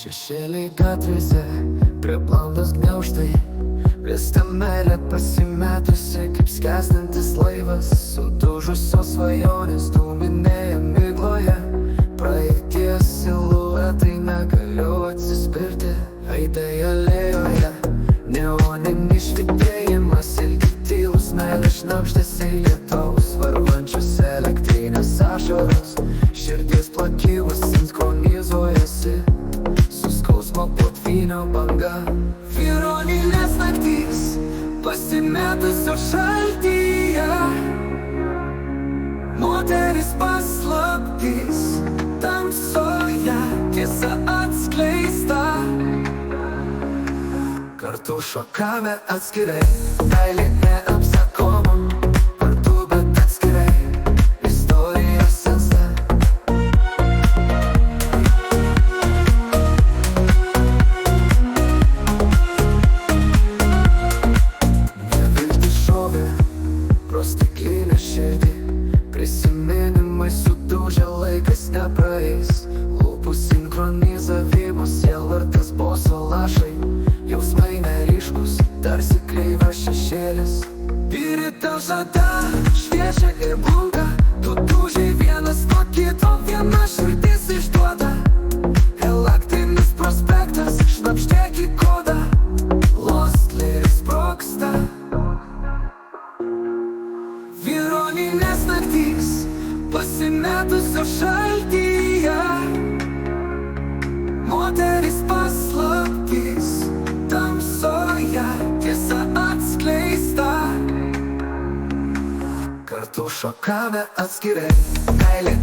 Šešėliai gatvėse, prie blandos gniaužtai, vis ta meilė pasimetusi kaip skęstantis laivas. Sudužusios svajonės dūminėja migloje, praeities siluetai negaliu atsispirti. Aidai alėjoje, neoninis švytėjimas, ilgi tylus meilės šnabždesiai lietaus, varvančios elektrinės ašaros, širdies plakimas sinchronizuojasi su skausmo potvynio banga. Ironinės naktys pasimetusios šaltyje, moteris paslaptys tamsoje, tiesa atskleista. Kartu šokame atskirai, meilė neapsakoma, kartu bet atskirai, istorijos sense. Neviltis šovė pro stiklinę širdį, prisiminimai sudužę, laikas nepraeis. Lūpų sinchronizavimas, sielvartas boso lašai, jausmai neryškus, tarsi kreivas šešėlis. Ir tau žada šviečia ir blunka, tu dūžiai vienas nuo kito, viena širdis išduoda. Elektrinis prospektas, šnabždėk į kodą, Lost Lyrics sprogsta. Ironinės naktys pasimetusios šaltyje, moteris paslaptys tamsoje, tiesa atskleista. Kartu šokame atskirai, meilė